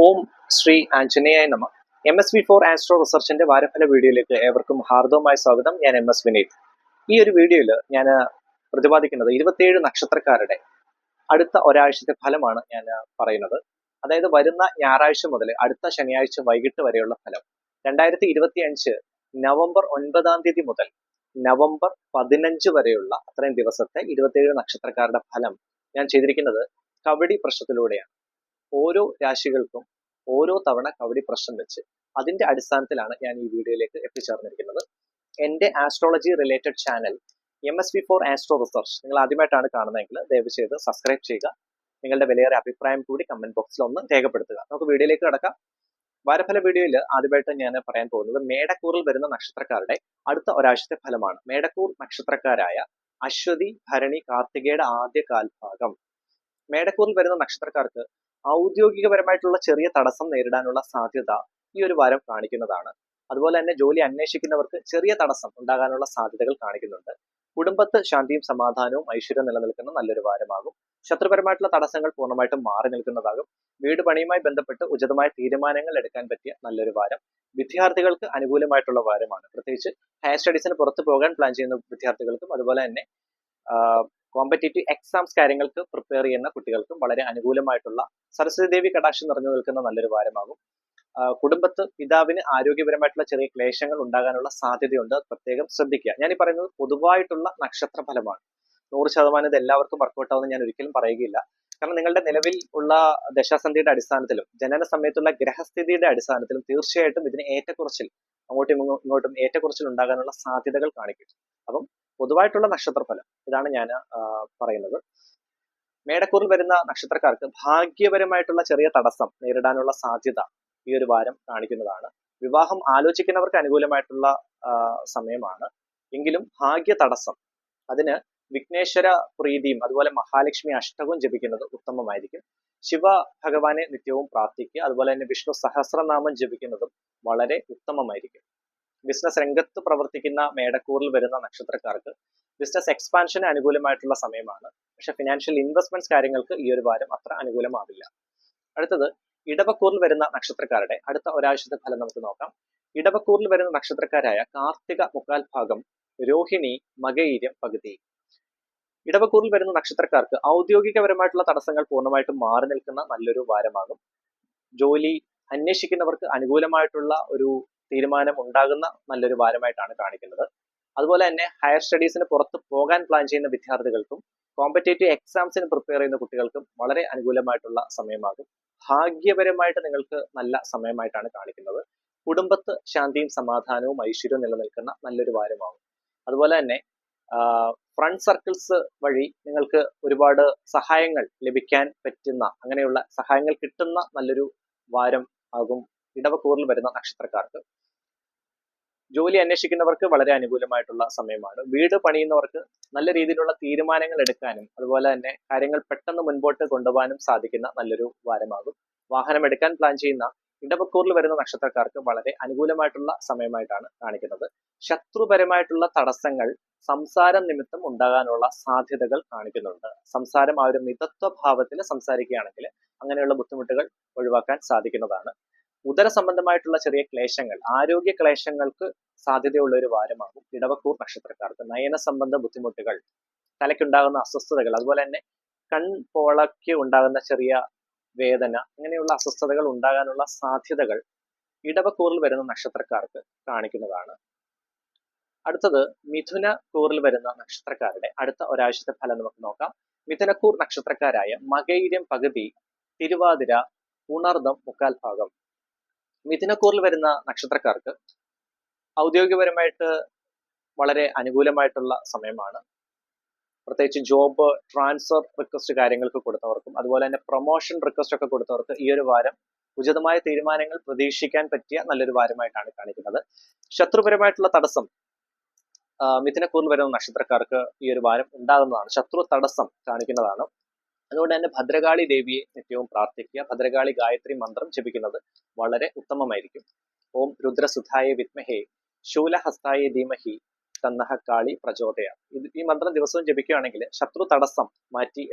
ഓം ശ്രീ ആഞ്ജനേയായ നമ. MSV4 astro റിസർച്ചിന്റെ വാരഫല വീഡിയോയിലേക്ക് ഏവർക്കും ഹാർദവമായ സ്വാഗതം. ഞാൻ MS വിനീത്. ഈ ഒരു വീഡിയോയിൽ ഞാൻ പ്രതിപാദിക്കുന്നത് 27 നക്ഷത്രക്കാരുടെ അടുത്ത ഒരാഴ്ചത്തെ ഫലമാണ് ഞാൻ പറയുന്നത്. അതായത് വരുന്ന ഞായറാഴ്ച മുതൽ അടുത്ത ശനിയാഴ്ച വൈകിട്ട് വരെയുള്ള ഫലം. 2025 നവംബർ 9 മുതൽ നവംബർ 15 വരെയുള്ള അത്രയും ദിവസത്തെ 27 നക്ഷത്രക്കാരുടെ ഫലം ഞാൻ ചെയ്തിരിക്കുന്നത് കവടി പ്രശ്നത്തിലൂടെയാണ്. ഓരോ രാശികൾക്കും ഓരോ തവണ കവടി പ്രശ്നം വെച്ച് അതിന്റെ അടിസ്ഥാനത്തിലാണ് ഞാൻ ഈ വീഡിയോയിലേക്ക് എത്തിച്ചേർന്നിരിക്കുന്നത്. എൻ്റെ astrology related channel MSV4 astro research നിങ്ങൾ ആദ്യമായിട്ടാണ് കാണുന്നതെങ്കിൽ ദയവ് ചെയ്ത് സബ്സ്ക്രൈബ് ചെയ്യുക. നിങ്ങളുടെ വിലയേറിയ അഭിപ്രായം കൂടി കമന്റ് ബോക്സിൽ ഒന്ന് രേഖപ്പെടുത്തുക. നമുക്ക് വീഡിയോയിലേക്ക് കടക്കാം. വാരഫല വീഡിയോയിൽ ആദ്യമായിട്ട് ഞാൻ പറയാൻ പോകുന്നത് മേടക്കൂറിൽ വരുന്ന നക്ഷത്രക്കാരുടെ അടുത്ത ഒരാഴ്ചത്തെ ഫലമാണ്. മേടക്കൂർ നക്ഷത്രക്കാരായ അശ്വതി, ഭരണി, കാർത്തികയുടെ ആദ്യ കാൽഭാഗം. മേടക്കൂറിൽ വരുന്ന നക്ഷത്രക്കാർക്ക് ഔദ്യോഗികപരമായിട്ടുള്ള ചെറിയ തടസ്സം നേരിടാനുള്ള സാധ്യത ഈ ഒരു വാരം കാണിക്കുന്നതാണ്. അതുപോലെ തന്നെ ജോലി അന്വേഷിക്കുന്നവർക്ക് ചെറിയ തടസ്സം ഉണ്ടാകാനുള്ള സാധ്യതകൾ കാണിക്കുന്നുണ്ട്. കുടുംബത്ത് ശാന്തിയും സമാധാനവും ഐശ്വര്യം നിലനിൽക്കുന്ന നല്ലൊരു വാരമാകും. ശത്രുപരമായിട്ടുള്ള തടസ്സങ്ങൾ പൂർണ്ണമായിട്ടും മാറി നിൽക്കുന്നതാകും. വീട് പണിയുമായി ബന്ധപ്പെട്ട് ഉചിതമായ തീരുമാനങ്ങൾ എടുക്കാൻ പറ്റിയ നല്ലൊരു വാരം. വിദ്യാർത്ഥികൾക്ക് അനുകൂലമായിട്ടുള്ള വാരമാണ്. പ്രത്യേകിച്ച് ഹയർ സ്റ്റഡീസിന് പുറത്തു പോകാൻ പ്ലാൻ ചെയ്യുന്ന വിദ്യാർത്ഥികൾക്കും അതുപോലെ തന്നെ കോമ്പറ്റേറ്റീവ് എക്സാംസ് കാര്യങ്ങൾക്ക് പ്രിപ്പയർ ചെയ്യുന്ന കുട്ടികൾക്കും വളരെ അനുകൂലമായിട്ടുള്ള സരസ്വതി ദേവി കടാക്ഷം നിറഞ്ഞു നിൽക്കുന്ന നല്ലൊരു വാരമാകും. കുടുംബത്ത് പിതാവിന് ആരോഗ്യപരമായിട്ടുള്ള ചെറിയ ക്ലേശങ്ങൾ ഉണ്ടാകാനുള്ള സാധ്യതയുണ്ട്. പ്രത്യേകം ശ്രദ്ധിക്കുക. ഞാൻ ഈ പറയുന്നത് പൊതുവായിട്ടുള്ള നക്ഷത്ര ഫലമാണ്. 100% ഇത് എല്ലാവർക്കും വർക്കൗട്ട് ആവുമെന്ന് ഞാൻ ഒരിക്കലും പറയുകയില്ല. കാരണം നിങ്ങളുടെ നിലവിൽ ഉള്ള ദശാസന്ധിയുടെ അടിസ്ഥാനത്തിലും ജനന സമയത്തുള്ള ഗ്രഹസ്ഥിതിയുടെ അടിസ്ഥാനത്തിലും തീർച്ചയായിട്ടും ഇതിന് ഏറ്റക്കുറച്ചിൽ അങ്ങോട്ടും ഇങ്ങോട്ടും ഏറ്റക്കുറച്ചിൽ ഉണ്ടാകാനുള്ള സാധ്യതകൾ കാണിക്കും. അപ്പം പൊതുവായിട്ടുള്ള നക്ഷത്രഫലം ഇതാണ് ഞാൻ പറയുന്നത്. മേടക്കൂറിൽ വരുന്ന നക്ഷത്രക്കാർക്ക് ഭാഗ്യപരമായിട്ടുള്ള ചെറിയ തടസ്സം നേരിടാനുള്ള സാധ്യത ഈ ഒരു വാരം കാണിക്കുന്നതാണ്. വിവാഹം ആലോചിക്കുന്നവർക്ക് അനുകൂലമായിട്ടുള്ള സമയമാണ്. എങ്കിലും ഭാഗ്യ തടസ്സം അതിന് വിഘ്നേശ്വര പ്രീതിയും അതുപോലെ മഹാലക്ഷ്മി അഷ്ടകവും ജപിക്കുന്നത് ഉത്തമമായിരിക്കും. ശിവ ഭഗവാനെ നിത്യവും പ്രാർത്ഥിക്കുക. അതുപോലെ തന്നെ വിഷ്ണു സഹസ്രനാമം ജപിക്കുന്നതും വളരെ ഉത്തമമായിരിക്കും. ബിസിനസ് രംഗത്ത് പ്രവർത്തിക്കുന്ന മേടക്കൂറിൽ വരുന്ന നക്ഷത്രക്കാർക്ക് ബിസിനസ് എക്സ്പാൻഷന് അനുകൂലമായിട്ടുള്ള സമയമാണ്. പക്ഷെ ഫിനാൻഷ്യൽ ഇൻവെസ്റ്റ്മെന്റ്സ് കാര്യങ്ങൾക്ക് ഈ ഒരു വാരം അത്ര അനുകൂലമാവില്ല. അടുത്തത് ഇടവക്കൂറിൽ വരുന്ന നക്ഷത്രക്കാരുടെ അടുത്ത ഒരാഴ്ചത്തെ ഫലം നമുക്ക് നോക്കാം. ഇടവക്കൂറിൽ വരുന്ന നക്ഷത്രക്കാരായ കാർത്തിക മുക്കാൽ ഭാഗം, രോഹിണി മകയിരം പകുതി. ഇടവക്കൂറിൽ വരുന്ന നക്ഷത്രക്കാർക്ക് ഔദ്യോഗികപരമായിട്ടുള്ള തടസ്സങ്ങൾ പൂർണ്ണമായിട്ടും മാറി നിൽക്കുന്ന നല്ലൊരു വാരമാകും. ജോലി അന്വേഷിക്കുന്നവർക്ക് അനുകൂലമായിട്ടുള്ള ഒരു തീരുമാനം ഉണ്ടാകുന്ന നല്ലൊരു വാരമായിട്ടാണ് കാണിക്കുന്നത്. അതുപോലെ തന്നെ ഹയർ സ്റ്റഡീസിന് പുറത്ത് പോകാൻ പ്ലാൻ ചെയ്യുന്ന വിദ്യാർത്ഥികൾക്കും കോമ്പറ്റേറ്റീവ് എക്സാംസിന് പ്രിപ്പയർ ചെയ്യുന്ന കുട്ടികൾക്കും വളരെ അനുകൂലമായിട്ടുള്ള സമയമാകും. ഭാഗ്യപരമായിട്ട് നിങ്ങൾക്ക് നല്ല സമയമായിട്ടാണ് കാണിക്കുന്നത്. കുടുംബത്ത് ശാന്തിയും സമാധാനവും ഐശ്വര്യവും നിലനിൽക്കുന്ന നല്ലൊരു വാരമാകും. അതുപോലെ തന്നെ ഫ്രണ്ട് സർക്കിൾസ് വഴി നിങ്ങൾക്ക് ഒരുപാട് സഹായങ്ങൾ ലഭിക്കാൻ പറ്റുന്ന അങ്ങനെയുള്ള സഹായങ്ങൾ കിട്ടുന്ന നല്ലൊരു വാരം ആകും ഇടവക്കൂറിൽ വരുന്ന നക്ഷത്രക്കാർക്ക്. ജോലി അന്വേഷിക്കുന്നവർക്ക് വളരെ അനുകൂലമായിട്ടുള്ള സമയമാണ്. വീട് പണിയുന്നവർക്ക് നല്ല രീതിയിലുള്ള തീരുമാനങ്ങൾ എടുക്കാനും അതുപോലെ തന്നെ കാര്യങ്ങൾ പെട്ടെന്ന് മുൻപോട്ട് കൊണ്ടുപോകാനും സാധിക്കുന്ന നല്ലൊരു വാരമാകും. വാഹനം എടുക്കാൻ പ്ലാൻ ചെയ്യുന്ന ഇടവക്കൂറിൽ വരുന്ന നക്ഷത്രക്കാർക്ക് വളരെ അനുകൂലമായിട്ടുള്ള സമയമായിട്ടാണ് കാണിക്കുന്നത്. ശത്രുപരമായിട്ടുള്ള തടസ്സങ്ങൾ സംസാരം നിമിത്തം ഉണ്ടാകാനുള്ള സാധ്യതകൾ കാണിക്കുന്നുണ്ട്. സംസാരം ആ ഒരു മിതത്വ ഭാവത്തിൽ സംസാരിക്കുകയാണെങ്കിൽ അങ്ങനെയുള്ള ബുദ്ധിമുട്ടുകൾ ഒഴിവാക്കാൻ സാധിക്കുന്നതാണ്. ഉദര സംബന്ധമായിട്ടുള്ള ചെറിയ ക്ലേശങ്ങൾ, ആരോഗ്യ ക്ലേശങ്ങൾക്ക് സാധ്യതയുള്ള ഒരു വാരമാകും ഇടവക്കൂർ നക്ഷത്രക്കാർക്ക്. നയന സംബന്ധ ബുദ്ധിമുട്ടുകൾ, തലയ്ക്കുണ്ടാകുന്ന അസ്വസ്ഥതകൾ, അതുപോലെ തന്നെ കൺപോളയ്ക്ക് ഉണ്ടാകുന്ന ചെറിയ വേദന, അങ്ങനെയുള്ള അസ്വസ്ഥതകൾ ഉണ്ടാകാനുള്ള സാധ്യതകൾ ഇടവക്കൂറിൽ വരുന്ന നക്ഷത്രക്കാർക്ക് കാണിക്കുന്നതാണ്. അടുത്തത് മിഥുന കൂറിൽ വരുന്ന നക്ഷത്രക്കാരുടെ അടുത്ത ഒരാഴ്ചത്തെ ഫലം നമുക്ക് നോക്കാം. മിഥുനക്കൂർ നക്ഷത്രക്കാരായ മകയിരം പകുതി, തിരുവാതിര, ഉണർദം മുക്കാൽ ഭാഗം. മിഥുനക്കൂറിൽ വരുന്ന നക്ഷത്രക്കാർക്ക് ഔദ്യോഗികപരമായിട്ട് വളരെ അനുകൂലമായിട്ടുള്ള സമയമാണ്. പ്രത്യേകിച്ച് ജോബ് ട്രാൻസ്ഫർ റിക്വസ്റ്റ് കാര്യങ്ങൾക്ക് കൊടുത്തവർക്കും അതുപോലെ തന്നെ പ്രൊമോഷൻ റിക്വസ്റ്റ് ഒക്കെ കൊടുത്തവർക്ക് ഈ ഒരു വാരം ഉചിതമായ തീരുമാനങ്ങൾ പ്രതീക്ഷിക്കാൻ പറ്റിയ നല്ലൊരു വാരമായിട്ടാണ് കാണിക്കുന്നത്. ശത്രുപരമായിട്ടുള്ള തടസ്സം മിഥുനക്കൂറിൽ വരുന്ന നക്ഷത്രക്കാർക്ക് ഈ ഒരു വാരം ഉണ്ടാകുന്നതാണ്. ശത്രു തടസ്സം കാണിക്കുന്നതാണ്. അതുകൊണ്ട് തന്നെ ഭദ്രകാളി ദേവിയെ നിത്യവും പ്രാർത്ഥിക്കുക. ഭദ്രകാളി ഗായത്രി മന്ത്രം ജപിക്കുന്നത് വളരെ ഉത്തമമായിരിക്കും. ഓം രുദ്രസുധായ വിദ്മഹേ ശൂലഹസ്തായ ധീമഹി തന്നഹ കാളി പ്രചോദയ. ഈ മന്ത്രം ദിവസവും ജപിക്കുകയാണെങ്കിൽ ശത്രു തടസ്സം മാറ്റി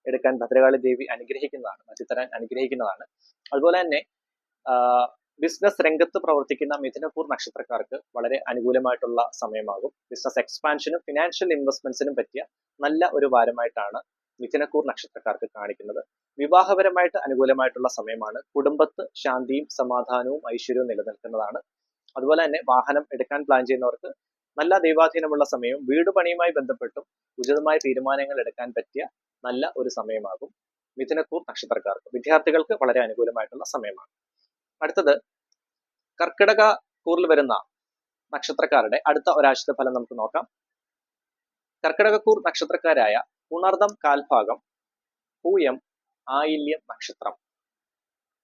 എടുക്കാൻ ഭദ്രകാളി ദേവി അനുഗ്രഹിക്കുന്നതാണ്, മാറ്റിത്തരാൻ അനുഗ്രഹിക്കുന്നതാണ്. അതുപോലെ തന്നെ ബിസിനസ് രംഗത്ത് പ്രവർത്തിക്കുന്ന മിഥുനക്കൂർ നക്ഷത്രക്കാർക്ക് വളരെ അനുകൂലമായിട്ടുള്ള സമയമാകും. ബിസിനസ് എക്സ്പാൻഷനും ഫിനാൻഷ്യൽ ഇൻവെസ്റ്റ്മെന്റ്സിനും പറ്റിയ നല്ല ഒരു വാരമായിട്ടാണ് മിഥുനക്കൂർ നക്ഷത്രക്കാർക്ക് കാണിക്കുന്നത്. വിവാഹപരമായിട്ട് അനുകൂലമായിട്ടുള്ള സമയമാണ്. കുടുംബത്ത് ശാന്തിയും സമാധാനവും ഐശ്വര്യവും നിലനിൽക്കുന്നതാണ്. അതുപോലെ തന്നെ വാഹനം എടുക്കാൻ പ്ലാൻ ചെയ്യുന്നവർക്ക് നല്ല ദൈവാധീനമുള്ള സമയവും വീട് പണിയുമായി ബന്ധപ്പെട്ടും ഉചിതമായ തീരുമാനങ്ങൾ എടുക്കാൻ പറ്റിയ നല്ല ഒരു സമയമാകും മിഥുനക്കൂർ നക്ഷത്രക്കാർക്ക്. വിദ്യാർത്ഥികൾക്ക് വളരെ അനുകൂലമായിട്ടുള്ള സമയമാണ്. അടുത്തത് കർക്കിടക കൂറിൽ വരുന്ന നക്ഷത്രക്കാരുടെ അടുത്ത ഒരാഴ്ചത്തെ ഫലം നമുക്ക് നോക്കാം. കർക്കിടകക്കൂർ നക്ഷത്രക്കാരായ ഉണർദം കാൽഭാഗം, പൂയം, ആയില്യം നക്ഷത്രം.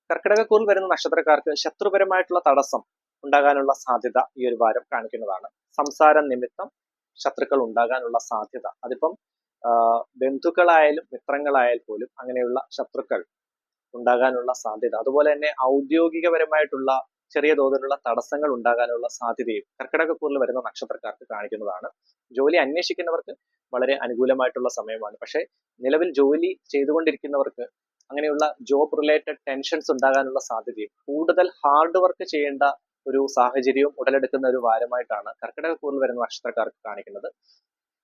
കർക്കിടകക്കൂറിൽ വരുന്ന നക്ഷത്രക്കാർക്ക് ശത്രുപരമായിട്ടുള്ള തടസ്സം ഉണ്ടാകാനുള്ള സാധ്യത ഈ ഒരു വാരം കാണിക്കുന്നതാണ്. സംസാരം നിമിത്തം ശത്രുക്കൾ ഉണ്ടാകാനുള്ള സാധ്യത, അതിപ്പം ബന്ധുക്കളായാലും മിത്രങ്ങളായാൽ പോലും അങ്ങനെയുള്ള ശത്രുക്കൾ ഉണ്ടാകാനുള്ള സാധ്യത, അതുപോലെ തന്നെ ഔദ്യോഗികപരമായിട്ടുള്ള ചെറിയ തോതിലുള്ള തടസ്സങ്ങൾ ഉണ്ടാകാനുള്ള സാധ്യതയും കർക്കിടകക്കൂറിൽ വരുന്ന നക്ഷത്രക്കാർക്ക് കാണിക്കുന്നതാണ്. ജോലി അന്വേഷിക്കുന്നവർക്ക് വളരെ അനുകൂലമായിട്ടുള്ള സമയമാണ്. പക്ഷേ നിലവിൽ ജോലി ചെയ്തുകൊണ്ടിരിക്കുന്നവർക്ക് അങ്ങനെയുള്ള ജോബ് റിലേറ്റഡ് ടെൻഷൻസ് ഉണ്ടാകാനുള്ള സാധ്യതയും കൂടുതൽ ഹാർഡ് വർക്ക് ചെയ്യേണ്ട ഒരു സാഹചര്യവും ഉടലെടുക്കുന്ന ഒരു വാരമായിട്ടാണ് കർക്കിടകക്കൂറിൽ വരുന്ന നക്ഷത്രക്കാർക്ക് കാണിക്കുന്നത്.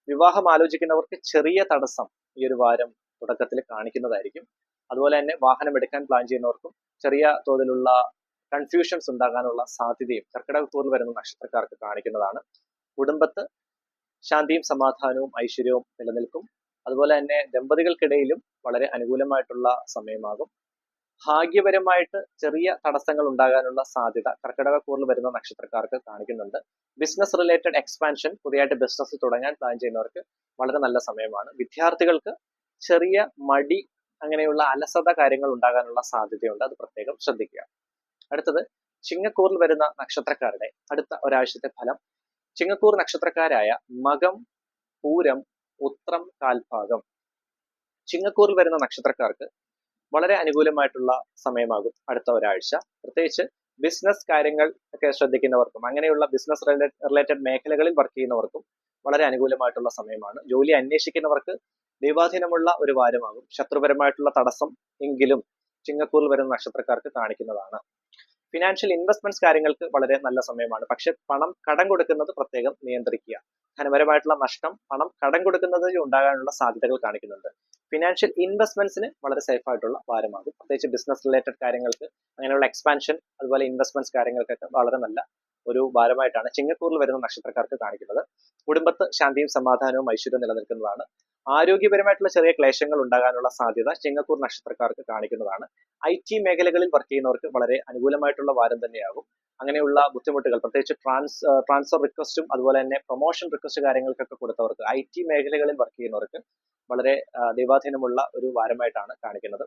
വിവാഹം ആലോചിക്കുന്നവർക്ക് ചെറിയ തടസ്സം ഈ ഒരു വാരം തുടക്കത്തിൽ കാണിക്കുന്നതായിരിക്കും. അതുപോലെ തന്നെ വാഹനം എടുക്കാൻ പ്ലാൻ ചെയ്യുന്നവർക്കും ചെറിയ തോതിലുള്ള കൺഫ്യൂഷൻസ് ഉണ്ടാകാനുള്ള സാധ്യതയും കർക്കിടകക്കൂറിൽ വരുന്ന നക്ഷത്രക്കാർക്ക് കാണിക്കുന്നതാണ്. കുടുംബത്ത് ശാന്തിയും സമാധാനവും ഐശ്വര്യവും നിലനിൽക്കും. അതുപോലെ തന്നെ ദമ്പതികൾക്കിടയിലും വളരെ അനുകൂലമായിട്ടുള്ള സമയമാകും. ഭാഗ്യപരമായിട്ട് ചെറിയ തടസ്സങ്ങൾ ഉണ്ടാകാനുള്ള സാധ്യത കർക്കിടകക്കൂറിൽ വരുന്ന നക്ഷത്രക്കാർക്ക് കാണിക്കുന്നുണ്ട്. ബിസിനസ് റിലേറ്റഡ് എക്സ്പാൻഷൻ, പുതിയതായിട്ട് ബിസിനസ് തുടങ്ങാൻ പ്ലാൻ ചെയ്യുന്നവർക്ക് വളരെ നല്ല സമയമാണ്. വിദ്യാർത്ഥികൾക്ക് ചെറിയ മടി, അങ്ങനെയുള്ള അലസത കാര്യങ്ങൾ ഉണ്ടാകാനുള്ള സാധ്യതയുണ്ട്. അത് പ്രത്യേകം ശ്രദ്ധിക്കുക. അടുത്തത് ചിങ്ങക്കൂറിൽ വരുന്ന നക്ഷത്രക്കാരുടെ അടുത്ത ഒരാഴ്ചത്തെ ഫലം. ചിങ്ങക്കൂർ നക്ഷത്രക്കാരായ മകം, പൂരം, ഉത്രം കാൽഭാഗം. ചിങ്ങക്കൂറിൽ വരുന്ന നക്ഷത്രക്കാർക്ക് വളരെ അനുകൂലമായിട്ടുള്ള സമയമാകും അടുത്ത ഒരാഴ്ച. പ്രത്യേകിച്ച് ബിസിനസ് കാര്യങ്ങൾ ഒക്കെ ശ്രദ്ധിക്കുന്നവർക്കും അങ്ങനെയുള്ള ബിസിനസ് റിലേറ്റഡ് മേഖലകളിൽ വർക്ക് ചെയ്യുന്നവർക്കും വളരെ അനുകൂലമായിട്ടുള്ള സമയമാണ്. ജോലി അന്വേഷിക്കുന്നവർക്ക് ദൈവാധീനമുള്ള ഒരു വാരമാകും. ശത്രുപരമായിട്ടുള്ള തടസ്സം എങ്കിലും ചിങ്ങക്കൂറിൽ വരുന്ന നക്ഷത്രക്കാർക്ക് കാണിക്കുന്നതാണ്. ഫിനാൻഷ്യൽ ഇൻവെസ്റ്റ്മെന്റ്സ് കാര്യങ്ങൾക്ക് വളരെ നല്ല സമയമാണ്. പക്ഷെ പണം കടം കൊടുക്കുന്നത് പ്രത്യേകം നിയന്ത്രിക്കുക. ധനപരമായിട്ടുള്ള നഷ്ടം പണം കടം കൊടുക്കുന്നതിൽ ഉണ്ടാകാനുള്ള സാധ്യതകൾ കാണിക്കുന്നുണ്ട്. ഫിനാൻഷ്യൽ ഇൻവെസ്റ്റ്മെന്റ്സിന് വളരെ സേഫ് ആയിട്ടുള്ള വാരമാകും. പ്രത്യേകിച്ച് ബിസിനസ് റിലേറ്റഡ് കാര്യങ്ങൾക്ക്, അങ്ങനെയുള്ള എക്സ്പാൻഷൻ, അതുപോലെ ഇൻവെസ്റ്റ്മെന്റ്സ് കാര്യങ്ങൾക്കൊക്കെ വളരെ നല്ല ഒരു വാരമായിട്ടാണ് ചിങ്ങക്കൂറിൽ വരുന്ന നക്ഷത്രക്കാർക്ക് കാണിക്കുന്നത്. കുടുംബത്ത് ശാന്തിയും സമാധാനവും ഐശ്വര്യവും നിലനിൽക്കുന്നതാണ്. ആരോഗ്യപരമായിട്ടുള്ള ചെറിയ ക്ലേശങ്ങൾ ഉണ്ടാകാനുള്ള സാധ്യത ചിങ്ങക്കൂർ നക്ഷത്രക്കാർക്ക് കാണിക്കുന്നതാണ്. IT മേഖലകളിൽ വർക്ക് ചെയ്യുന്നവർക്ക് വളരെ അനുകൂലമായിട്ടുള്ള വാരം തന്നെയാകും. അങ്ങനെയുള്ള ബുദ്ധിമുട്ടുകൾ, പ്രത്യേകിച്ച് ട്രാൻസ്ഫർ റിക്വസ്റ്റും അതുപോലെ തന്നെ പ്രൊമോഷൻ റിക്വസ്റ്റ് കാര്യങ്ങൾക്കൊക്കെ കൊടുത്തവർക്ക്, IT മേഖലകളിൽ വർക്ക് ചെയ്യുന്നവർക്ക് വളരെ ദൈവാധീനമുള്ള ഒരു വാരമായിട്ടാണ് കാണിക്കുന്നത്.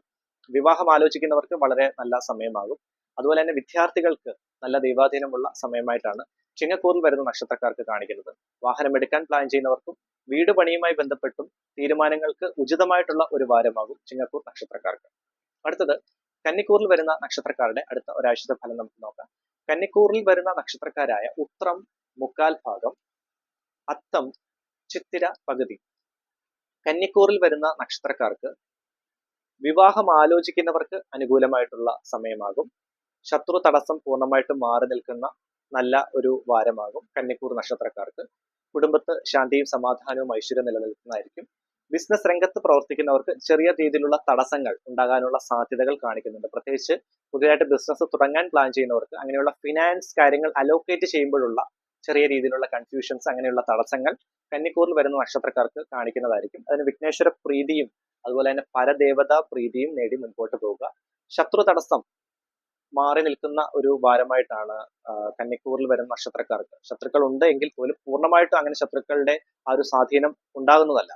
വിവാഹം ആലോചിക്കുന്നവർക്ക് വളരെ നല്ല സമയമാകും. അതുപോലെ തന്നെ വിദ്യാർത്ഥികൾക്ക് നല്ല ദൈവാധീനമുള്ള സമയമായിട്ടാണ് ചിങ്ങക്കൂറിൽ വരുന്ന നക്ഷത്രക്കാർക്ക് കാണിക്കുന്നത്. വാഹനം എടുക്കാൻ പ്ലാൻ ചെയ്യുന്നവർക്കും വീട് പണിയുമായി ബന്ധപ്പെട്ടും തീരുമാനങ്ങൾക്ക് ഉചിതമായിട്ടുള്ള ഒരു വാരമാകും ചിങ്ങക്കൂർ നക്ഷത്രക്കാർക്ക്. അടുത്തത് കന്നിക്കൂറിൽ വരുന്ന നക്ഷത്രക്കാരുടെ അടുത്ത ഒരാഴ്ചത്തെ ഫലം നമുക്ക് നോക്കാം. കന്നിക്കൂറിൽ വരുന്ന നക്ഷത്രക്കാരായ ഉത്രം മുക്കാൽ ഭാഗം, അത്തം, ചിത്തിര പകുതി. കന്നിക്കൂറിൽ വരുന്ന നക്ഷത്രക്കാർക്ക് വിവാഹം ആലോചിക്കുന്നവർക്ക് അനുകൂലമായിട്ടുള്ള സമയമാകും. ശത്രു തടസ്സം പൂർണ്ണമായിട്ടും മാറി നിൽക്കുന്ന നല്ല ഒരു വാരമാകും കന്നിക്കൂർ നക്ഷത്രക്കാർക്ക്. കുടുംബത്ത് ശാന്തിയും സമാധാനവും ഐശ്വര്യം നിലനിൽക്കുന്നതായിരിക്കും. ബിസിനസ് രംഗത്ത് പ്രവർത്തിക്കുന്നവർക്ക് ചെറിയ രീതിയിലുള്ള തടസ്സങ്ങൾ ഉണ്ടാകാനുള്ള സാധ്യതകൾ കാണിക്കുന്നുണ്ട്. പ്രത്യേകിച്ച് പുതിയതായിട്ട് ബിസിനസ് തുടങ്ങാൻ പ്ലാൻ ചെയ്യുന്നവർക്ക് അങ്ങനെയുള്ള ഫിനാൻസ് കാര്യങ്ങൾ അലോക്കേറ്റ് ചെയ്യുമ്പോഴുള്ള ചെറിയ രീതിയിലുള്ള കൺഫ്യൂഷൻസ്, അങ്ങനെയുള്ള തടസ്സങ്ങൾ കന്നിക്കൂറിൽ വരുന്ന നക്ഷത്രക്കാർക്ക് കാണിക്കുന്നതായിരിക്കും. അതിന് വിഘ്നേശ്വര പ്രീതിയും അതുപോലെ തന്നെ പരദേവതാ പ്രീതിയും നേടി മുൻപോട്ട് പോവുക. ശത്രു തടസ്സം മാറി നിൽക്കുന്ന ഒരു വാരമായിട്ടാണ് കന്നിക്കൂറിൽ വരുന്ന നക്ഷത്രക്കാർക്ക്. ശത്രുക്കൾ ഉണ്ട് എങ്കിൽ പോലും പൂർണ്ണമായിട്ടും അങ്ങനെ ശത്രുക്കളുടെ ആ ഒരു സ്വാധീനം ഉണ്ടാകുന്നതല്ല.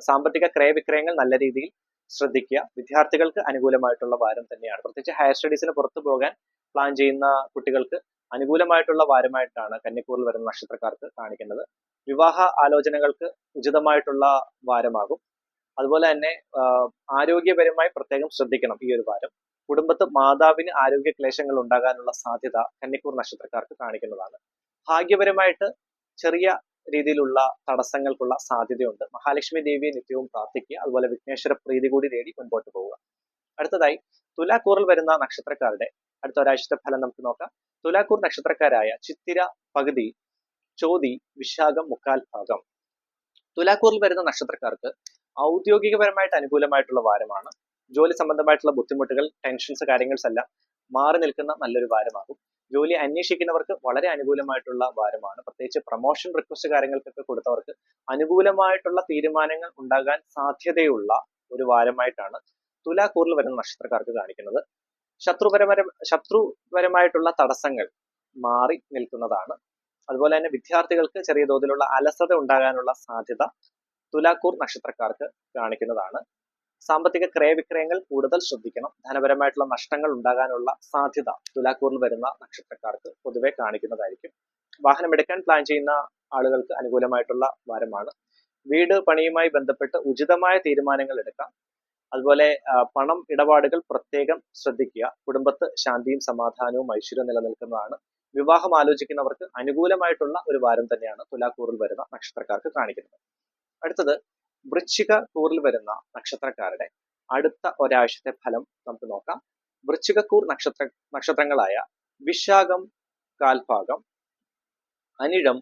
സാമ്പത്തിക ക്രയവിക്രയങ്ങൾ നല്ല രീതിയിൽ ശ്രദ്ധിക്കുക. വിദ്യാർത്ഥികൾക്ക് അനുകൂലമായിട്ടുള്ള വാരം തന്നെയാണ്. പ്രത്യേകിച്ച് ഹയർ സ്റ്റഡീസിന് പുറത്തു പോകാൻ പ്ലാൻ ചെയ്യുന്ന കുട്ടികൾക്ക് അനുകൂലമായിട്ടുള്ള വാരമായിട്ടാണ് കന്നിക്കൂറിൽ വരുന്ന നക്ഷത്രക്കാർക്ക് കാണിക്കുന്നത്. വിവാഹ ആലോചനകൾക്ക് ഉചിതമായിട്ടുള്ള വാരമാകും. അതുപോലെ തന്നെ ആരോഗ്യപരമായി പ്രത്യേകം ശ്രദ്ധിക്കണം ഈ ഒരു വാരം. കുടുംബത്ത് മാതാവിന് ആരോഗ്യ ക്ലേശങ്ങൾ ഉണ്ടാകാനുള്ള സാധ്യത കന്നിക്കൂർ നക്ഷത്രക്കാർക്ക് കാണിക്കുന്നതാണ്. ഭാഗ്യപരമായിട്ട് ചെറിയ രീതിയിലുള്ള തടസ്സങ്ങൾക്കുള്ള സാധ്യതയുണ്ട്. മഹാലക്ഷ്മി ദേവിയെ നിത്യവും പ്രാർത്ഥിക്കുക. അതുപോലെ വിഘ്നേശ്വര പ്രീതി കൂടി നേടി മുൻപോട്ട് പോവുക. അടുത്തതായി തുലാക്കൂറിൽ വരുന്ന നക്ഷത്രക്കാരുടെ അടുത്ത ഒരാഴ്ചത്തെ ഫലം നമുക്ക് നോക്കാം. തുലാക്കൂർ നക്ഷത്രക്കാരായ ചിത്തിര പകുതി, ചോതി, വിശാഖം മുക്കാൽ ഭാഗം. തുലാക്കൂറിൽ വരുന്ന നക്ഷത്രക്കാർക്ക് ഔദ്യോഗികപരമായിട്ട് അനുകൂലമായിട്ടുള്ള വാരമാണ്. ജോലി സംബന്ധമായിട്ടുള്ള ബുദ്ധിമുട്ടുകൾ, ടെൻഷൻസ്, കാര്യങ്ങൾസ് എല്ലാം മാറി നിൽക്കുന്ന നല്ലൊരു വാരമാകും. ജോലി അന്വേഷിക്കുന്നവർക്ക് വളരെ അനുകൂലമായിട്ടുള്ള വാരമാണ്. പ്രത്യേകിച്ച് പ്രൊമോഷൻ റിക്വസ്റ്റ് കാര്യങ്ങൾക്കൊക്കെ കൊടുത്തവർക്ക് അനുകൂലമായിട്ടുള്ള തീരുമാനങ്ങൾ ഉണ്ടാകാൻ സാധ്യതയുള്ള ഒരു വാരമായിട്ടാണ് തുലാക്കൂറിൽ വരുന്ന നക്ഷത്രക്കാർക്ക് കാണിക്കുന്നത്. ശത്രുപരമായിട്ടുള്ള തടസ്സങ്ങൾ മാറി നിൽക്കുന്നതാണ്. അതുപോലെ തന്നെ വിദ്യാർത്ഥികൾക്ക് ചെറിയ തോതിലുള്ള അലസത ഉണ്ടാകാനുള്ള സാധ്യത തുലാക്കൂർ നക്ഷത്രക്കാർക്ക് കാണിക്കുന്നതാണ്. സാമ്പത്തിക ക്രയവിക്രയങ്ങൾ കൂടുതൽ ശ്രദ്ധിക്കണം. ധനപരമായിട്ടുള്ള നഷ്ടങ്ങൾ ഉണ്ടാകാനുള്ള സാധ്യത തുലാക്കൂറിൽ വരുന്ന നക്ഷത്രക്കാർക്ക് പൊതുവെ കാണിക്കുന്നതായിരിക്കും. വാഹനം എടുക്കാൻ പ്ലാൻ ചെയ്യുന്ന ആളുകൾക്ക് അനുകൂലമായിട്ടുള്ള വാരമാണ്. വീട് പണിയുമായി ബന്ധപ്പെട്ട് ഉചിതമായ തീരുമാനങ്ങൾ എടുക്കാം. അതുപോലെ പണം ഇടപാടുകൾ പ്രത്യേകം ശ്രദ്ധിക്കുക. കുടുംബത്ത് ശാന്തിയും സമാധാനവും ഐശ്വര്യവും നിലനിൽക്കുന്നതാണ്. വിവാഹം ആലോചിക്കുന്നവർക്ക് അനുകൂലമായിട്ടുള്ള ഒരു വാരം തന്നെയാണ് തുലാക്കൂറിൽ വരുന്ന നക്ഷത്രക്കാർക്ക് കാണിക്കുന്നത്. അടുത്തത് വൃശ്ചിക കൂറിൽ വരുന്ന നക്ഷത്രക്കാരുടെ അടുത്ത ഒരാഴ്ചത്തെ ഫലം നമുക്ക് നോക്കാം. വൃശ്ചികക്കൂർ നക്ഷത്രങ്ങളായ വിശാഖം കാൽഭാഗം, അനിഴം,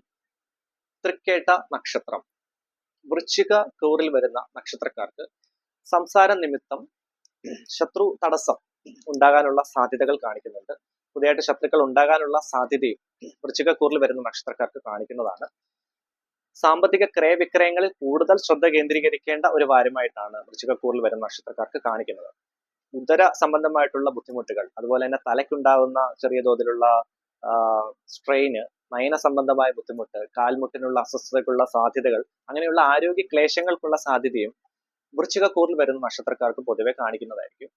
തൃക്കേട്ട നക്ഷത്രം. വൃശ്ചിക കൂറിൽ വരുന്ന നക്ഷത്രക്കാർക്ക് സംസാര നിമിത്തം ശത്രു തടസ്സം ഉണ്ടാകാനുള്ള സാധ്യതകൾ കാണിക്കുന്നുണ്ട്. പുതിയതായിട്ട് ശത്രുക്കൾ ഉണ്ടാകാനുള്ള സാധ്യതയും വൃശ്ചികക്കൂറിൽ വരുന്ന നക്ഷത്രക്കാർക്ക് കാണിക്കുന്നതാണ്. സാമ്പത്തിക ക്രയവിക്രയങ്ങളിൽ കൂടുതൽ ശ്രദ്ധ കേന്ദ്രീകരിക്കേണ്ട ഒരു വാരമായിട്ടാണ് വൃശ്ചികക്കൂറിൽ വരുന്ന നക്ഷത്രക്കാർക്ക് കാണിക്കുന്നത്. ഉദര സംബന്ധമായിട്ടുള്ള ബുദ്ധിമുട്ടുകൾ, അതുപോലെ തന്നെ തലയ്ക്കുണ്ടാകുന്ന ചെറിയ തോതിലുള്ള സ്ട്രെയിന്, നയന സംബന്ധമായ ബുദ്ധിമുട്ട്, കാൽമുട്ടിനുള്ള അസ്വസ്ഥതയ്ക്കുള്ള സാധ്യതകൾ, അങ്ങനെയുള്ള ആരോഗ്യ ക്ലേശങ്ങൾക്കുള്ള സാധ്യതയും വൃശ്ചികക്കൂറിൽ വരുന്ന നക്ഷത്രക്കാർക്ക് പൊതുവെ കാണിക്കുന്നതായിരിക്കും.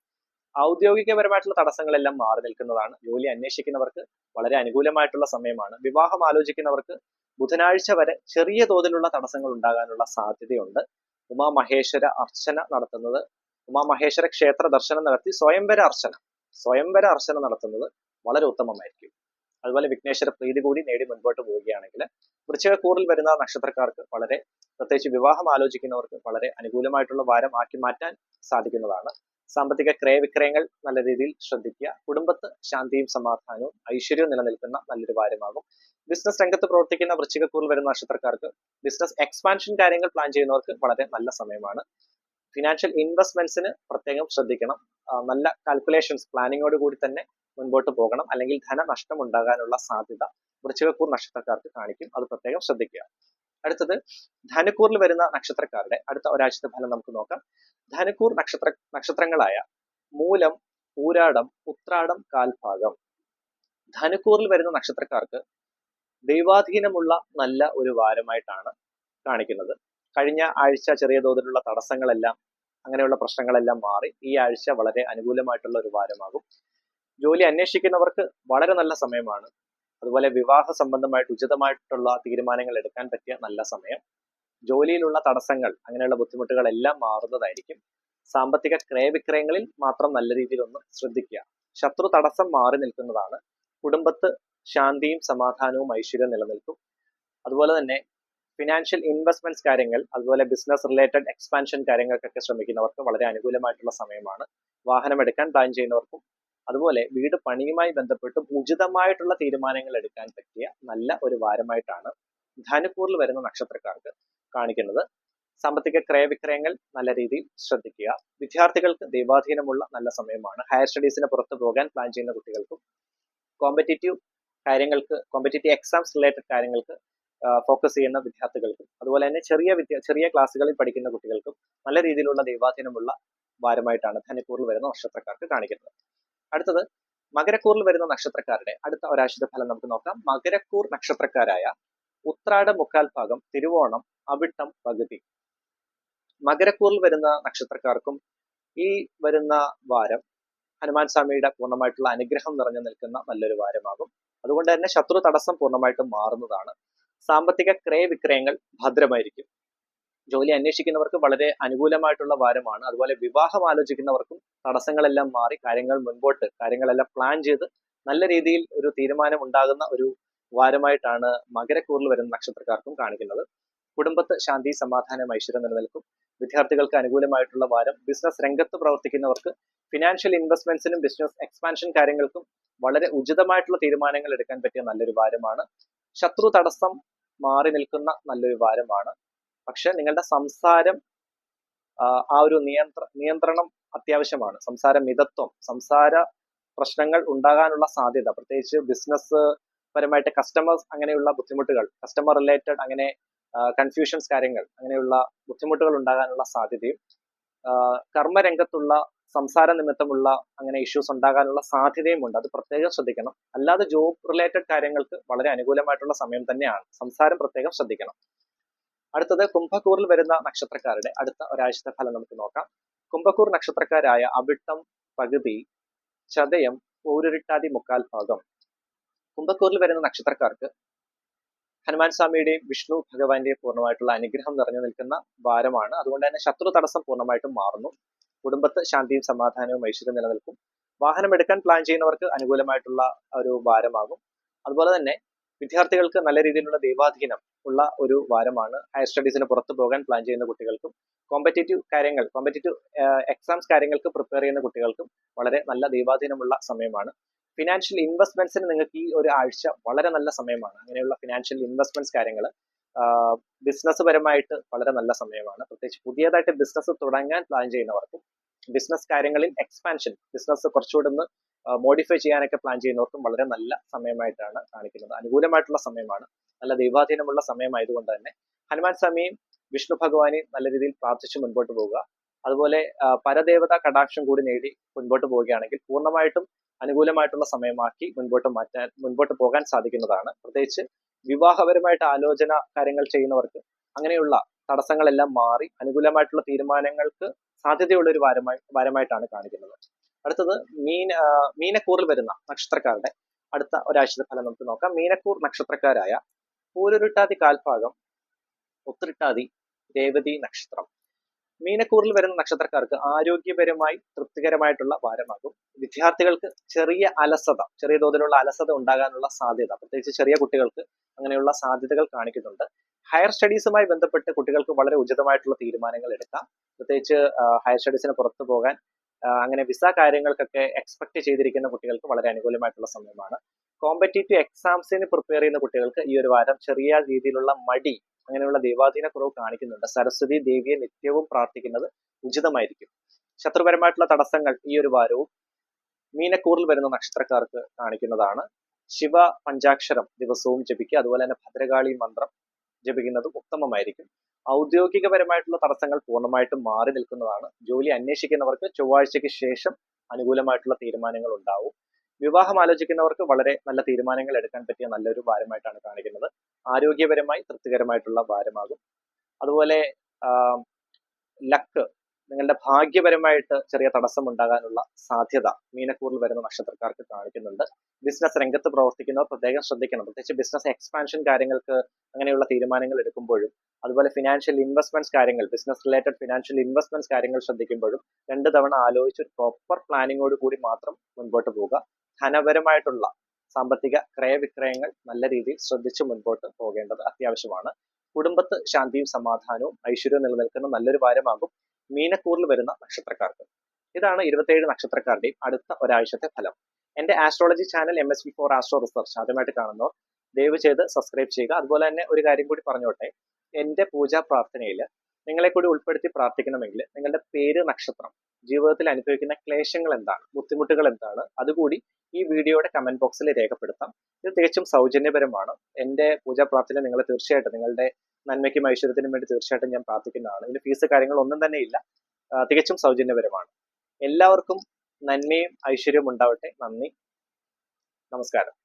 ഔദ്യോഗികപരമായിട്ടുള്ള തടസ്സങ്ങളെല്ലാം മാറി നിൽക്കുന്നതാണ്. ജോലി അന്വേഷിക്കുന്നവർക്ക് വളരെ അനുകൂലമായിട്ടുള്ള സമയമാണ്. വിവാഹം ആലോചിക്കുന്നവർക്ക് ബുധനാഴ്ച വരെ ചെറിയ തോതിലുള്ള തടസ്സങ്ങൾ ഉണ്ടാകാനുള്ള സാധ്യതയുണ്ട്. ഉമാമഹേശ്വര ക്ഷേത്ര ദർശനം നടത്തി സ്വയംവര അർച്ചന നടത്തുന്നത് വളരെ ഉത്തമമായിരിക്കും. അതുപോലെ വിഘ്നേശ്വര പ്രീതി കൂടി നേടി മുൻപോട്ട് പോവുകയാണെങ്കിൽ വൃശ്ചികക്കൂറിൽ വരുന്ന നക്ഷത്രക്കാർക്ക് വളരെ, പ്രത്യേകിച്ച് വിവാഹം ആലോചിക്കുന്നവർക്ക് വളരെ അനുകൂലമായിട്ടുള്ള വാരം ആക്കി മാറ്റാൻ സാധിക്കുന്നതാണ്. സാമ്പത്തിക ക്രയവിക്രയങ്ങൾ നല്ല രീതിയിൽ ശ്രദ്ധിക്കുക. കുടുംബത്ത് ശാന്തിയും സമാധാനവും ഐശ്വര്യവും നിലനിൽക്കുന്ന നല്ലൊരു വാരമാകും. ബിസിനസ് രംഗത്ത് പ്രവർത്തിക്കുന്ന വൃശ്ചികക്കൂറിൽ വരുന്ന നക്ഷത്രക്കാർക്ക് ബിസിനസ് എക്സ്പാൻഷൻ കാര്യങ്ങൾ പ്ലാൻ ചെയ്യുന്നവർക്ക് വളരെ നല്ല സമയമാണ്. ഫിനാൻഷ്യൽ ഇൻവെസ്റ്റ്മെന്റ്സിന് പ്രത്യേകം ശ്രദ്ധിക്കണം. നല്ല കാൽക്കുലേഷൻസ്, പ്ലാനിങ്ങോട് കൂടി തന്നെ മുൻപോട്ട് പോകണം. അല്ലെങ്കിൽ ധനനഷ്ടം ഉണ്ടാകാനുള്ള സാധ്യത വൃശ്ചികക്കൂർ നക്ഷത്രക്കാർക്ക് കാണിക്കും. അത് പ്രത്യേകം ശ്രദ്ധിക്കുക. അടുത്തത് ധനുക്കൂറിൽ വരുന്ന നക്ഷത്രക്കാരുടെ അടുത്ത ഒരാഴ്ചത്തെ ഫലം നമുക്ക് നോക്കാം. ധനുക്കൂർ നക്ഷത്രങ്ങളായ മൂലം, പൂരാടം, ഉത്രാടം കാൽഭാഗം. ധനുക്കൂറിൽ വരുന്ന നക്ഷത്രക്കാർക്ക് ദൈവാധീനമുള്ള നല്ല ഒരു വാരമായിട്ടാണ് കാണിക്കുന്നത്. കഴിഞ്ഞ ആഴ്ച ചെറിയ തോതിലുള്ള തടസ്സങ്ങളെല്ലാം, അങ്ങനെയുള്ള പ്രശ്നങ്ങളെല്ലാം മാറി ഈ ആഴ്ച വളരെ അനുകൂലമായിട്ടുള്ള ഒരു വാരമാകും. ജോലി അന്വേഷിക്കുന്നവർക്ക് വളരെ നല്ല സമയമാണ്. അതുപോലെ വിവാഹ സംബന്ധമായിട്ട് ഉചിതമായിട്ടുള്ള തീരുമാനങ്ങൾ എടുക്കാൻ പറ്റിയ നല്ല സമയം. ജോലിയിലുള്ള തടസ്സങ്ങൾ, അങ്ങനെയുള്ള ബുദ്ധിമുട്ടുകളെല്ലാം മാറുന്നതായിരിക്കും. സാമ്പത്തിക ക്രയവിക്രയങ്ങളിൽ മാത്രം നല്ല രീതിയിൽ ഒന്ന് ശ്രദ്ധിക്കുക. ശത്രു തടസ്സം മാറി നിൽക്കുന്നതാണ്. കുടുംബത്ത് ശാന്തിയും സമാധാനവും ഐശ്വര്യവും നിലനിൽക്കും. അതുപോലെ തന്നെ ഫിനാൻഷ്യൽ ഇൻവെസ്റ്റ്മെന്റ്സ് കാര്യങ്ങൾ, അതുപോലെ ബിസിനസ് റിലേറ്റഡ് എക്സ്പാൻഷൻ കാര്യങ്ങൾക്കൊക്കെ ശ്രമിക്കുന്നവർക്ക് വളരെ അനുകൂലമായിട്ടുള്ള സമയമാണ്. വാഹനം എടുക്കാൻ പ്ലാൻ ചെയ്യുന്നവർക്കും അതുപോലെ വീട് പണിയുമായി ബന്ധപ്പെട്ടും ഉചിതമായിട്ടുള്ള തീരുമാനങ്ങൾ എടുക്കാൻ പറ്റിയ നല്ല ഒരു വാരമായിട്ടാണ് ധനുക്കൂറിൽ വരുന്ന നക്ഷത്രക്കാർക്ക് കാണിക്കുന്നത്. സാമ്പത്തിക ക്രയവിക്രയങ്ങൾ നല്ല രീതിയിൽ ശ്രദ്ധിക്കുക. വിദ്യാർത്ഥികൾക്ക് ദൈവാധീനമുള്ള നല്ല സമയമാണ്. ഹയർ സ്റ്റഡീസിന് പുറത്തു പോകാൻ പ്ലാൻ ചെയ്യുന്ന കുട്ടികൾക്കും കോമ്പറ്റേറ്റീവ് എക്സാംസ് റിലേറ്റഡ് കാര്യങ്ങൾക്ക് ഫോക്കസ് ചെയ്യുന്ന വിദ്യാർത്ഥികൾക്കും അതുപോലെ തന്നെ ചെറിയ ക്ലാസ്സുകളിൽ പഠിക്കുന്ന കുട്ടികൾക്കും നല്ല രീതിയിലുള്ള ദൈവാധീനമുള്ള വാരമായിട്ടാണ് ധനുക്കൂറിൽ വരുന്ന നക്ഷത്രക്കാർക്ക് കാണിക്കുന്നത്. അടുത്തത് മകരക്കൂറിൽ വരുന്ന നക്ഷത്രക്കാരുടെ അടുത്ത ഒരാഴ്ചത്തെ ഫലം നമുക്ക് നോക്കാം. മകരക്കൂർ നക്ഷത്രക്കാരായ ഉത്രാട മുക്കാൽ ഭാഗം, തിരുവോണം, അവിട്ടം പകുതി. മകരക്കൂറിൽ വരുന്ന നക്ഷത്രക്കാർക്കും ഈ വരുന്ന വാരം ഹനുമാൻ സ്വാമിയുടെ പൂർണ്ണമായിട്ടുള്ള അനുഗ്രഹം നിറഞ്ഞു നിൽക്കുന്ന നല്ലൊരു വാരമാകും. അതുകൊണ്ട് തന്നെ ശത്രു തടസ്സം പൂർണ്ണമായിട്ടും മാറുന്നതാണ്. സാമ്പത്തിക ക്രയവിക്രയങ്ങൾ ഭദ്രമായിരിക്കും. ജോലി അന്വേഷിക്കുന്നവർക്ക് വളരെ അനുകൂലമായിട്ടുള്ള വാരമാണ്. അതുപോലെ വിവാഹം ആലോചിക്കുന്നവർക്കും തടസ്സങ്ങളെല്ലാം മാറി കാര്യങ്ങളെല്ലാം പ്ലാൻ ചെയ്ത് നല്ല രീതിയിൽ ഒരു തീരുമാനം ഉണ്ടാകുന്ന ഒരു വാരമായിട്ടാണ് മകരക്കൂറിൽ വരുന്ന നക്ഷത്രക്കാർക്കും കാണിക്കുന്നത്. കുടുംബത്ത് ശാന്തി സമാധാനം ഐശ്വര്യം നിലനിൽക്കും. വിദ്യാർത്ഥികൾക്ക് അനുകൂലമായിട്ടുള്ള വാരം. ബിസിനസ് രംഗത്ത് പ്രവർത്തിക്കുന്നവർക്ക് ഫിനാൻഷ്യൽ ഇൻവെസ്റ്റ്മെന്റ്സിനും ബിസിനസ് എക്സ്പാൻഷൻ കാര്യങ്ങൾക്കും വളരെ ഉചിതമായിട്ടുള്ള തീരുമാനങ്ങൾ എടുക്കാൻ പറ്റിയ നല്ലൊരു വാരമാണ്. ശത്രു തടസ്സം മാറി നിൽക്കുന്ന നല്ലൊരു വാരമാണ്. പക്ഷെ നിങ്ങളുടെ സംസാരം ആ ഒരു നിയന്ത്രണം അത്യാവശ്യമാണ്. സംസാര മിതത്വം, സംസാര പ്രശ്നങ്ങൾ ഉണ്ടാകാനുള്ള സാധ്യത, പ്രത്യേകിച്ച് ബിസിനസ് പരമായിട്ട് കസ്റ്റമേഴ്സ് അങ്ങനെയുള്ള ബുദ്ധിമുട്ടുകൾ, കസ്റ്റമർ റിലേറ്റഡ് അങ്ങനെ കൺഫ്യൂഷൻസ് കാര്യങ്ങൾ, അങ്ങനെയുള്ള ബുദ്ധിമുട്ടുകൾ ഉണ്ടാകാനുള്ള സാധ്യതയും കർമ്മരംഗത്തുള്ള സംസാര നിമിത്തമുള്ള അങ്ങനെ ഇഷ്യൂസ് ഉണ്ടാകാനുള്ള സാധ്യതയും ഉണ്ട്. അത് പ്രത്യേകം ശ്രദ്ധിക്കണം. അല്ലാതെ ജോബ് റിലേറ്റഡ് കാര്യങ്ങൾക്ക് വളരെ അനുകൂലമായിട്ടുള്ള സമയം തന്നെയാണ്. സംസാരം പ്രത്യേകം ശ്രദ്ധിക്കണം. അടുത്തത് കുംഭക്കൂറിൽ വരുന്ന നക്ഷത്രക്കാരുടെ അടുത്ത ഒരാഴ്ചത്തെ ഫലം നമുക്ക് നോക്കാം. കുംഭക്കൂർ നക്ഷത്രക്കാരായ അവിട്ടം, പകുതി, ചതയം, ഊരുരുട്ടാതി, മുക്കാൽ ഭാഗം. കുംഭക്കൂറിൽ വരുന്ന നക്ഷത്രക്കാർക്ക് ഹനുമാൻ സ്വാമിയുടെയും വിഷ്ണു ഭഗവാന്റെയും പൂർണ്ണമായിട്ടുള്ള അനുഗ്രഹം നിറഞ്ഞു നിൽക്കുന്ന വാരമാണ്. അതുകൊണ്ട് തന്നെ ശത്രു തടസ്സം പൂർണ്ണമായിട്ടും മാറുന്നു. കുടുംബത്ത് ശാന്തിയും സമാധാനവും ഐശ്വര്യം നിലനിൽക്കും. വാഹനം എടുക്കാൻ പ്ലാൻ ചെയ്യുന്നവർക്ക് അനുകൂലമായിട്ടുള്ള ഒരു വാരമാകും. അതുപോലെ തന്നെ വിദ്യാർത്ഥികൾക്ക് നല്ല രീതിയിലുള്ള ദൈവാധീനം ഉള്ള ഒരു വാരമാണ്. ഹയർ സ്റ്റഡീസിന് പുറത്തു പോകാൻ പ്ലാൻ ചെയ്യുന്ന കുട്ടികൾക്കും കോമ്പറ്റേറ്റീവ് എക്സാംസ് കാര്യങ്ങൾക്ക് പ്രിപ്പയർ ചെയ്യുന്ന കുട്ടികൾക്കും വളരെ നല്ല ദൈവാധീനമുള്ള സമയമാണ്. ഫിനാൻഷ്യൽ ഇൻവെസ്റ്റ്മെന്റ്സിന് നിങ്ങൾക്ക് ഈ ഒരു ആഴ്ച വളരെ നല്ല സമയമാണ്. അങ്ങനെയുള്ള ഫിനാൻഷ്യൽ ഇൻവെസ്റ്റ്മെന്റ്സ് കാര്യങ്ങൾ ബിസിനസ് പരമായിട്ട് വളരെ നല്ല സമയമാണ്. പ്രത്യേകിച്ച് പുതിയതായിട്ട് ബിസിനസ് തുടങ്ങാൻ പ്ലാൻ ചെയ്യുന്നവർക്കും ബിസിനസ് കാര്യങ്ങളിൽ എക്സ്പാൻഷൻ, ബിസിനസ് കുറച്ചുകൂടെ ഒന്ന് മോഡിഫൈ ചെയ്യാനൊക്കെ പ്ലാൻ ചെയ്യുന്നവർക്കും വളരെ നല്ല സമയമായിട്ടാണ് കാണിക്കുന്നത്. അനുകൂലമായിട്ടുള്ള സമയമാണ്. നല്ല ദൈവാധീനമുള്ള സമയമായതുകൊണ്ട് തന്നെ ഹനുമാൻ സ്വാമിയും വിഷ്ണു ഭഗവാനെയും നല്ല രീതിയിൽ പ്രാർത്ഥിച്ച് മുൻപോട്ട് പോവുക. അതുപോലെ പരദേവത കടാക്ഷം കൂടി നേടി മുൻപോട്ട് പോവുകയാണെങ്കിൽ പൂർണ്ണമായിട്ടും അനുകൂലമായിട്ടുള്ള സമയമാക്കി മുൻപോട്ട് പോകാൻ സാധിക്കുന്നതാണ്. പ്രത്യേകിച്ച് വിവാഹപരമായിട്ട് ആലോചന കാര്യങ്ങൾ ചെയ്യുന്നവർക്ക് അങ്ങനെയുള്ള തടസ്സങ്ങളെല്ലാം മാറി അനുകൂലമായിട്ടുള്ള തീരുമാനങ്ങൾക്ക് സാധ്യതയുള്ള ഒരു വാരമായിട്ടാണ് കാണിക്കുന്നത്. അടുത്തത് മീനക്കൂറിൽ വരുന്ന നക്ഷത്രക്കാരുടെ അടുത്ത ഒരാഴ്ചത്തെ ഫലം നമുക്ക് നോക്കാം. മീനക്കൂർ നക്ഷത്രക്കാരായ പൂരുരുട്ടാതി കാൽഭാഗം, ഉത്തരട്ടാതി, രേവതി നക്ഷത്രം. മീനക്കൂറിൽ വരുന്ന നക്ഷത്രക്കാർക്ക് ആരോഗ്യപരമായി തൃപ്തികരമായിട്ടുള്ള വാരമാകും. വിദ്യാർത്ഥികൾക്ക് ചെറിയ തോതിലുള്ള അലസത ഉണ്ടാകാനുള്ള സാധ്യത, പ്രത്യേകിച്ച് ചെറിയ കുട്ടികൾക്ക് അങ്ങനെയുള്ള സാധ്യതകൾ കാണിക്കുന്നുണ്ട്. ഹയർ സ്റ്റഡീസുമായി ബന്ധപ്പെട്ട് കുട്ടികൾക്ക് വളരെ ഉചിതമായിട്ടുള്ള തീരുമാനങ്ങൾ എടുക്കാം. പ്രത്യേകിച്ച് ഹയർ സ്റ്റഡീസിന് പുറത്തു പോകാൻ അങ്ങനെ വിസ കാര്യങ്ങൾക്കൊക്കെ എക്സ്പെക്ട് ചെയ്തിരിക്കുന്ന കുട്ടികൾക്ക് വളരെ അനുകൂലമായിട്ടുള്ള സമയമാണ്. കോമ്പറ്റേറ്റീവ് എക്സാംസിന് പ്രിപ്പയർ ചെയ്യുന്ന കുട്ടികൾക്ക് ഈ ഒരു വാരം ചെറിയ രീതിയിലുള്ള മടി, അങ്ങനെയുള്ള ദൈവാധീന കുറവ് കാണിക്കുന്നുണ്ട്. സരസ്വതി ദേവിയെ നിത്യവും പ്രാർത്ഥിക്കുന്നത് ഉചിതമായിരിക്കും. ശത്രുപരമായിട്ടുള്ള തടസ്സങ്ങൾ ഈ ഒരു വാരവും മീനക്കൂറിൽ വരുന്ന നക്ഷത്രക്കാർക്ക് കാണിക്കുന്നതാണ്. ശിവ പഞ്ചാക്ഷരം ദിവസവും ജപിക്കുക. അതുപോലെ തന്നെ ഭദ്രകാളി മന്ത്രം ജപിക്കുന്നതും ഉത്തമമായിരിക്കും. ഔദ്യോഗികപരമായിട്ടുള്ള തടസ്സങ്ങൾ പൂർണ്ണമായിട്ടും മാറി നിൽക്കുന്നതാണ്. ജോലി അന്വേഷിക്കുന്നവർക്ക് ചൊവ്വാഴ്ചയ്ക്ക് ശേഷം അനുകൂലമായിട്ടുള്ള തീരുമാനങ്ങൾ ഉണ്ടാവും. വിവാഹം ആലോചിക്കുന്നവർക്ക് വളരെ നല്ല തീരുമാനങ്ങൾ എടുക്കാൻ പറ്റിയ നല്ലൊരു വാരമായിട്ടാണ് കാണിക്കുന്നത്. ആരോഗ്യപരമായി തൃപ്തികരമായിട്ടുള്ള വാരമാകും. അതുപോലെ ലക്ക്, നിങ്ങളുടെ ഭാഗ്യപരമായിട്ട് ചെറിയ തടസ്സം ഉണ്ടാകാനുള്ള സാധ്യത മീനക്കൂറിൽ വരുന്ന നക്ഷത്രക്കാർക്ക് കാണിക്കുന്നുണ്ട്. ബിസിനസ് രംഗത്ത് പ്രവർത്തിക്കുന്നവർ പ്രത്യേകം ശ്രദ്ധിക്കണം. പ്രത്യേകിച്ച് ബിസിനസ് എക്സ്പാൻഷൻ കാര്യങ്ങൾക്ക് അങ്ങനെയുള്ള തീരുമാനങ്ങൾ എടുക്കുമ്പോഴും അതുപോലെ ഫിനാൻഷ്യൽ ഇൻവെസ്റ്റ്മെന്റ്സ് കാര്യങ്ങൾ, ബിസിനസ് റിലേറ്റഡ് ഫിനാൻഷ്യൽ ഇൻവെസ്റ്റ്മെന്റ്സ് കാര്യങ്ങൾ ശ്രദ്ധിക്കുമ്പോഴും 2 തവണ ആലോചിച്ച് ഒരു പ്രോപ്പർ പ്ലാനിങ്ങോട് കൂടി മാത്രം മുൻപോട്ട് പോവുക. ധനപരമായിട്ടുള്ള സാമ്പത്തിക ക്രയവിക്രയങ്ങൾ നല്ല രീതിയിൽ ശ്രദ്ധിച്ച് മുൻപോട്ട് പോകേണ്ടത് അത്യാവശ്യമാണ്. കുടുംബത്ത് ശാന്തിയും സമാധാനവും ഐശ്വര്യവും നിലനിൽക്കുന്ന നല്ലൊരു വാരമാകും മീനക്കൂറിൽ വരുന്ന നക്ഷത്രക്കാർക്ക്. ഇതാണ് 27 നക്ഷത്രക്കാരുടെയും അടുത്ത ഒരാഴ്ചത്തെ ഫലം. എന്റെ astrology channel MSV4 astro research ആദ്യമായിട്ട് കാണുന്നവർ ദയവ് ചെയ്ത് സബ്സ്ക്രൈബ് ചെയ്യുക. അതുപോലെ തന്നെ ഒരു കാര്യം കൂടി പറഞ്ഞോട്ടെ, എന്റെ പൂജാ പ്രാർത്ഥനയിൽ നിങ്ങളെ കൂടി ഉൾപ്പെടുത്തി പ്രാർത്ഥിക്കണമെങ്കിൽ നിങ്ങളുടെ പേര്, നക്ഷത്രം, ജീവിതത്തിൽ അനുഭവിക്കുന്ന ക്ലേശങ്ങൾ എന്താണ്, ബുദ്ധിമുട്ടുകൾ എന്താണ്, അതുകൂടി ഈ വീഡിയോയുടെ കമന്റ് ബോക്സിൽ രേഖപ്പെടുത്താം. ഇത് തികച്ചും സൗജന്യപരമാണ്. എന്റെ പൂജാ പ്രാർത്ഥന നിങ്ങളെ തീർച്ചയായിട്ടും നിങ്ങളുടെ നന്മയ്ക്കും ഐശ്വര്യത്തിനും വേണ്ടി തീർച്ചയായിട്ടും ഞാൻ പ്രാർത്ഥിക്കുന്നതാണ്. ഇതിന് ഫീസ് കാര്യങ്ങൾ ഒന്നും തന്നെ ഇല്ല. തികച്ചും സൗജന്യപരമാണ്. എല്ലാവർക്കും നന്മയും ഐശ്വര്യവും ഉണ്ടാവട്ടെ. നന്ദി, നമസ്കാരം.